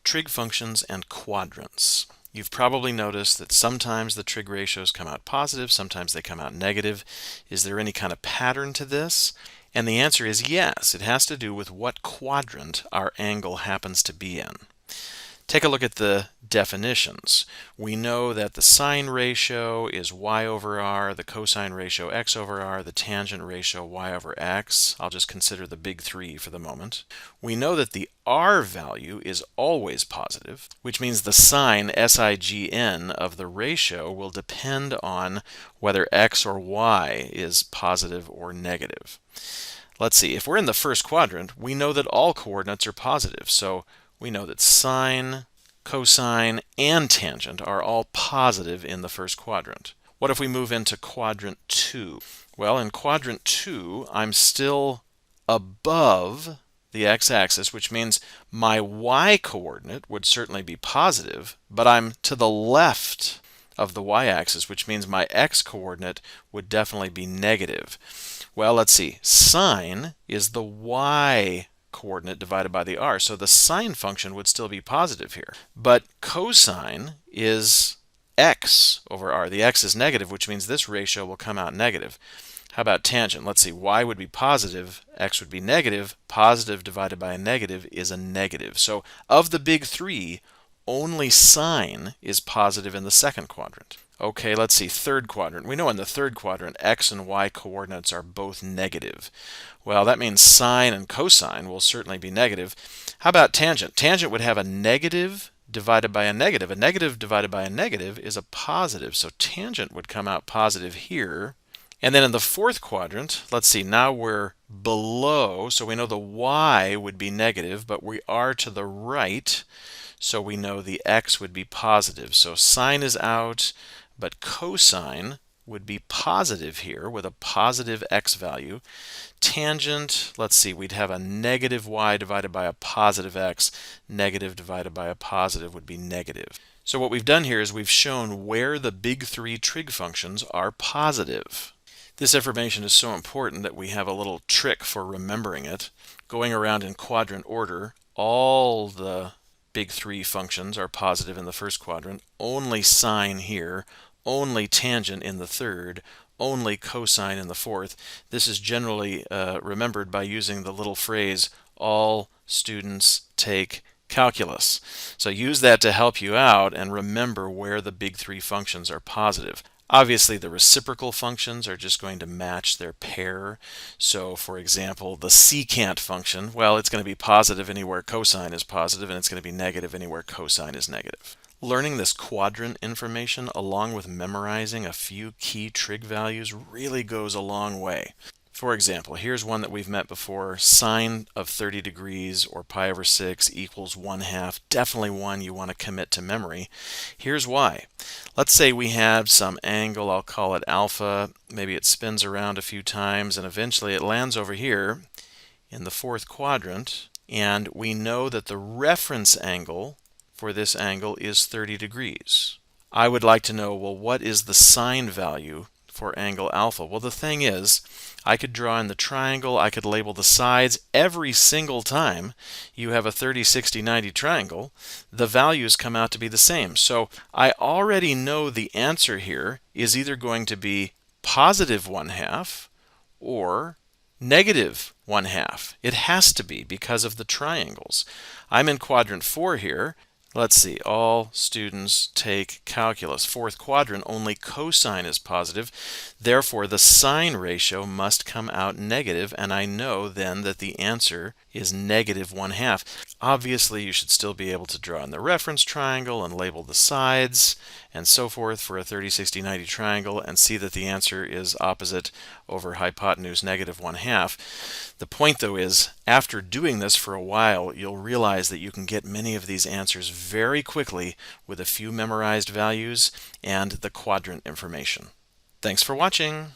trig functions and quadrants. You've probably noticed that sometimes the trig ratios come out positive, sometimes they come out negative. Is there any kind of pattern to this? And the answer is yes. It has to do with what quadrant our angle happens to be in. Take a look at the definitions. We know that the sine ratio is y over r, the cosine ratio x over r, the tangent ratio y over x. I'll just consider the big three for the moment. We know that the r value is always positive, which means the sign sign of the ratio will depend on whether x or y is positive or negative. Let's see, if we're in the first quadrant, we know that all coordinates are positive. So we know that sine, cosine, and tangent are all positive in the first quadrant. What if we move into quadrant 2? Well, in quadrant 2, I'm still above the x-axis, which means my y-coordinate would certainly be positive, but I'm to the left of the y-axis, which means my x-coordinate would definitely be negative. Well, let's see. Sine is the y-coordinate divided by the r, so the sine function would still be positive here. But cosine is x over r. The x is negative, which means this ratio will come out negative. How about tangent? Let's see. Y would be positive, x would be negative. Positive divided by a negative is a negative. So of the big three, only sine is positive in the second quadrant. Okay, let's see, third quadrant. We know in the third quadrant, x and y coordinates are both negative. Well, that means sine and cosine will certainly be negative. How about tangent? Tangent would have a negative divided by a negative. A negative divided by a negative is a positive, so tangent would come out positive here. And then in the fourth quadrant, let's see, now we're below, so we know the y would be negative, but we are to the right, so we know the x would be positive. So sine is out, but cosine would be positive here with a positive x value. Tangent, let's see, we'd have a negative y divided by a positive x. Negative divided by a positive would be negative. So what we've done here is we've shown where the big three trig functions are positive. This information is so important that we have a little trick for remembering it. Going around in quadrant order, all the big three functions are positive in the first quadrant, only sine here, only tangent in the third, only cosine in the fourth. This is generally remembered by using the little phrase, all students take calculus. So use that to help you out and remember where the big three functions are positive. Obviously, the reciprocal functions are just going to match their pair. So, for example, the secant function, well, it's going to be positive anywhere cosine is positive, and it's going to be negative anywhere cosine is negative. Learning this quadrant information along with memorizing a few key trig values really goes a long way. For example, here's one that we've met before. Sine of 30 degrees or pi over 6 equals 1/2. Definitely one you want to commit to memory. Here's why. Let's say we have some angle, I'll call it alpha. Maybe it spins around a few times and eventually it lands over here in the fourth quadrant. And we know that the reference angle for this angle is 30 degrees. I would like to know, well, what is the sine value for angle alpha? Well, the thing is, I could draw in the triangle, I could label the sides. Every single time you have a 30, 60, 90 triangle, the values come out to be the same. So I already know the answer here is either going to be positive 1/2 or negative 1/2. It has to be because of the triangles. I'm in quadrant 4 here. Let's see, all students take calculus. Fourth quadrant, only cosine is positive. Therefore, the sine ratio must come out negative, and I know then that the answer is negative 1/2. Obviously, you should still be able to draw in the reference triangle and label the sides and so forth for a 30, 60, 90 triangle and see that the answer is opposite over hypotenuse negative 1/2. The point, though, is after doing this for a while, you'll realize that you can get many of these answers very quickly with a few memorized values and the quadrant information. Thanks for watching.